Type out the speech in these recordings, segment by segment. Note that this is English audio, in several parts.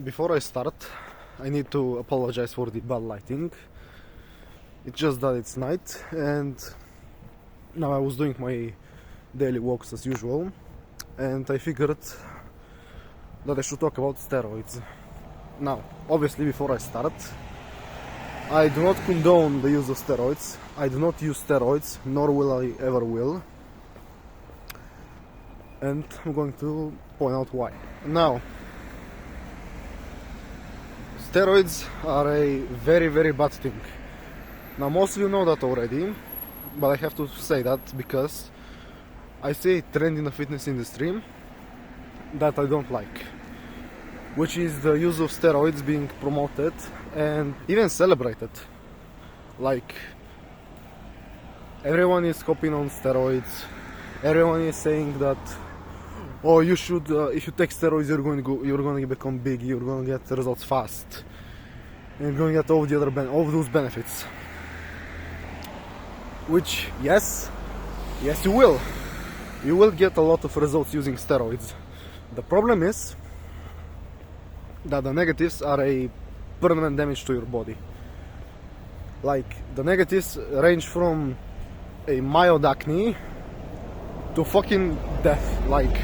Before I start, I need to apologize for the bad lighting. It's just that it's night, and now I was doing my daily walks as usual, and I figured that I should talk about steroids. Now, obviously, before I start, I do not condone the use of steroids. I do not use steroids, nor will I ever will. And I'm going to point out why. Now, steroids are a very, very bad thing. Now, most of you know that already, but I have to say that because I see a trend in the fitness industry that I don't like, which is the use of steroids being promoted and even celebrated. Like, everyone is copying on steroids. Everyone is saying that, oh, you should, if you take steroids, you're going to become big, you're going to get results fast, and you're going to get all those benefits. Which, yes, you will. You will get a lot of results using steroids. The problem is that the negatives are a permanent damage to your body. Like, the negatives range from a mild acne to fucking death. Like,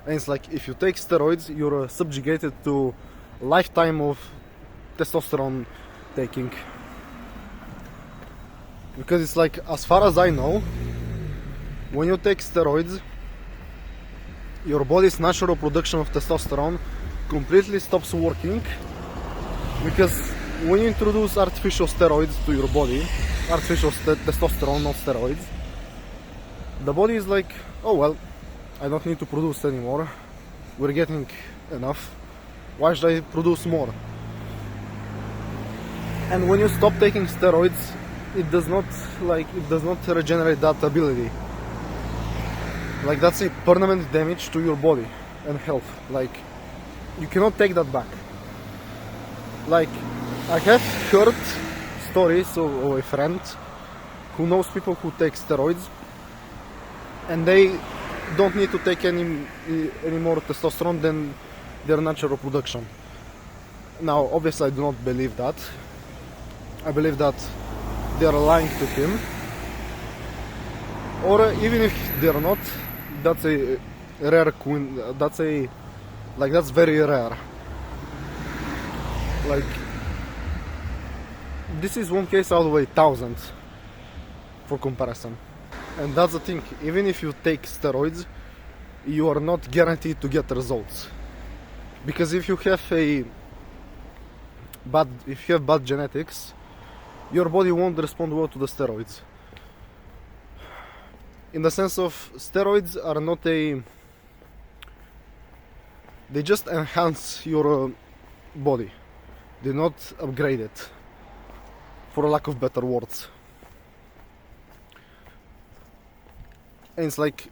and it's like, if you take steroids, you're subjugated to a lifetime of testosterone taking. Because it's like, as far as I know, when you take steroids, your body's natural production of testosterone completely stops working, because when you introduce artificial steroids to your body, artificial testosterone, not steroids, the body is like, oh well, I don't need to produce anymore, we're getting enough, why should I produce more? And when you stop taking steroids, it does not regenerate that ability. Like, that's a permanent damage to your body and health. Like, you cannot take that back. Like, I have heard stories of a friend who knows people who take steroids, and they don't need to take any more testosterone than their natural production. Now, obviously, I do not believe that. I believe that they are lying to him, or even if they are not, that's a rare that's very rare. Like, this is one case out of 1,000 for comparison. And that's the thing, even if you take steroids, you are not guaranteed to get results, because if you have bad genetics, your body won't respond well to the steroids. In the sense of, steroids are not they just enhance your body. They not upgrade it, for lack of better words. And it's like,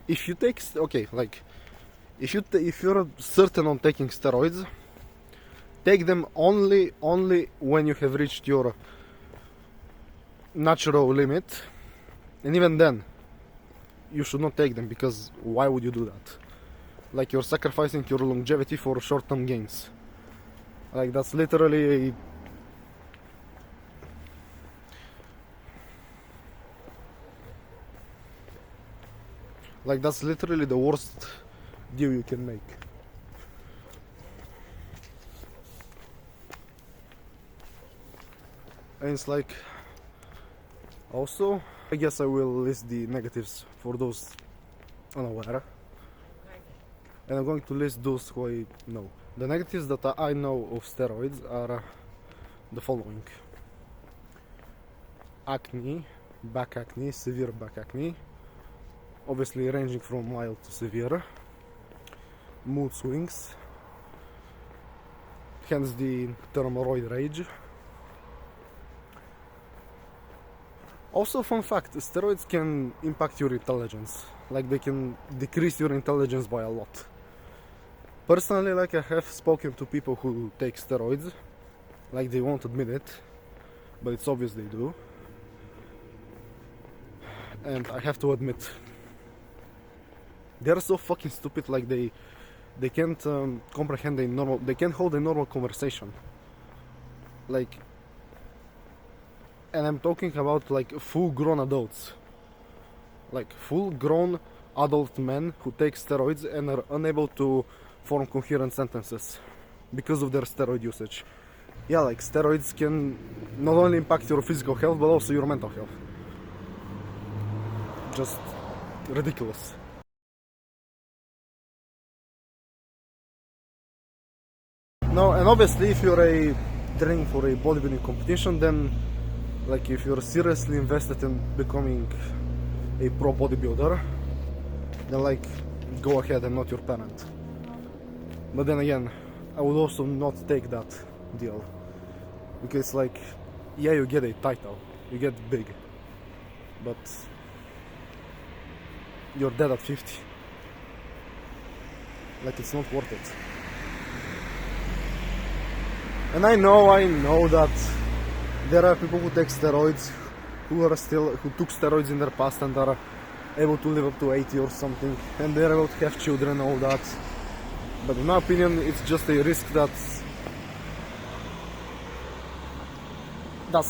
if you take, if you're certain on taking steroids, take them only when you have reached your natural limit, and even then you should not take them, because why would you do that? Like, you're sacrificing your longevity for short-term gains. Like, that's literally the worst deal you can make. And it's like, also, I guess I will list the negatives for those unaware. And I'm going to list those who I know. The negatives that I know of steroids are the following: acne, back acne, severe back acne, obviously ranging from mild to severe, mood swings, hence the term roid rage. Also, fun fact, steroids can impact your intelligence. Like, they can decrease your intelligence by a lot. Personally, like, I have spoken to people who take steroids. Like, they won't admit it, but it's obvious they do. And I have to admit, they're so fucking stupid. Like they can't comprehend they can't hold a normal conversation. Like, and I'm talking about like full-grown adults, like full-grown adult men who take steroids and are unable to form coherent sentences because of their steroid usage. Yeah, like steroids can not only impact your physical health but also your mental health. Just ridiculous. No, and obviously if you're training for a bodybuilding competition, then like if you're seriously invested in becoming a pro bodybuilder, then like go ahead, and not your parent. But then again, I would also not take that deal, because like, yeah, you get a title, you get big, but you're dead at 50. Like, it's not worth it. And I know that there are people who take steroids who took steroids in their past and are able to live up to 80 or something, and they're able to have children and all that. But in my opinion, it's just a risk that's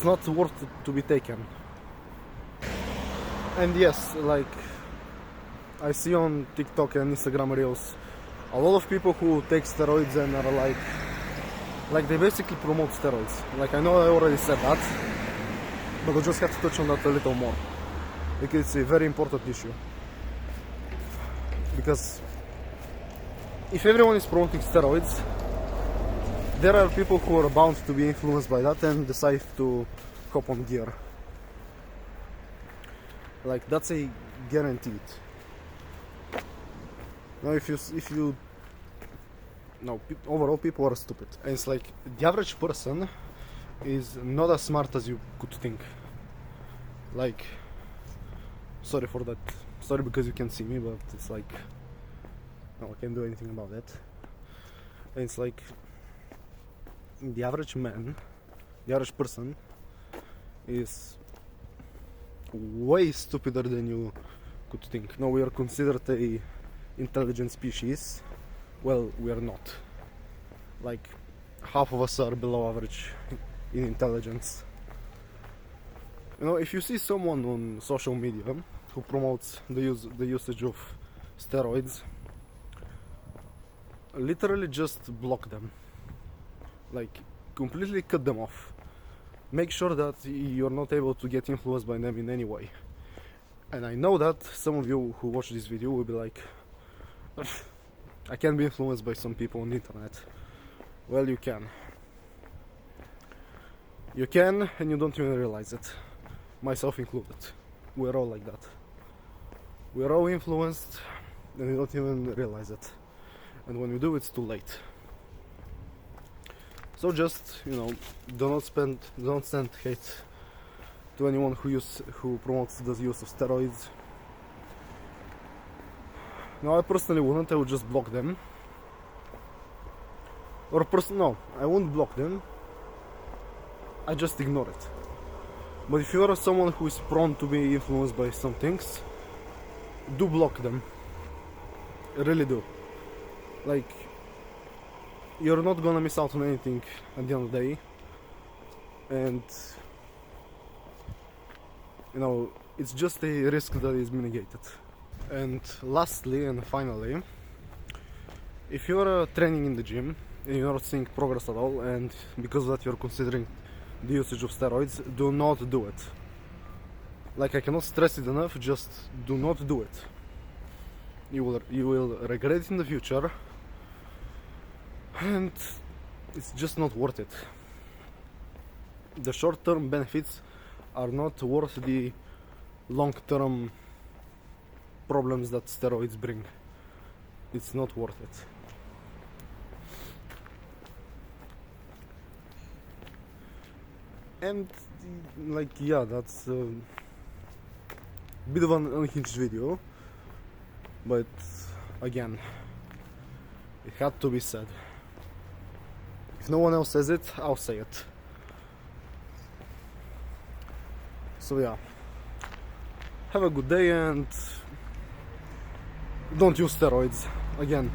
not worth to be taken. And yes, like, I see on TikTok and Instagram Reels a lot of people who take steroids and are like they basically promote steroids. Like, I know I already said that, but I just have to touch on that a little more, because it's a very important issue. Because if everyone is promoting steroids, there are people who are bound to be influenced by that and decide to hop on gear. Like, that's a guaranteed. Now, overall people are stupid, and it's like the average person is not as smart as you could think. Like, sorry for that. Sorry because you can't see me, but it's like, no, I can't do anything about it. And it's like the average man, the average person is way stupider than you could think. No, we are considered a intelligent species. Well, we are not. Like, half of us are below average in intelligence. You know, if you see someone on social media who promotes the usage of steroids, literally just block them. Like, completely cut them off. Make sure that you're not able to get influenced by them in any way. And I know that some of you who watch this video will be like, I can be influenced by some people on the internet. Well, you can. You can, and you don't even realize it. Myself included. We're all like that. We're all influenced, and we don't even realize it. And when we do, it's too late. So just, you know, don't send hate to anyone who promotes the use of steroids. No, I personally wouldn't. I would just block them. No, I won't block them. I just ignore it. But if you are someone who is prone to be influenced by some things, do block them. Really do. Like, you're not gonna miss out on anything at the end of the day. And, you know, it's just a risk that is mitigated. And lastly and finally, if you're training in the gym and you're not seeing progress at all, and because of that you're considering the usage of steroids, do not do it. Like, I cannot stress it enough, just do not do it. You will regret it in the future, and it's just not worth it. The short-term benefits are not worth the long-term problems that steroids bring. It's not worth it. And like, yeah, that's a bit of an unhinged video, but again, it had to be said. If no one else says it, I'll say it. So yeah, have a good day, and don't use steroids again.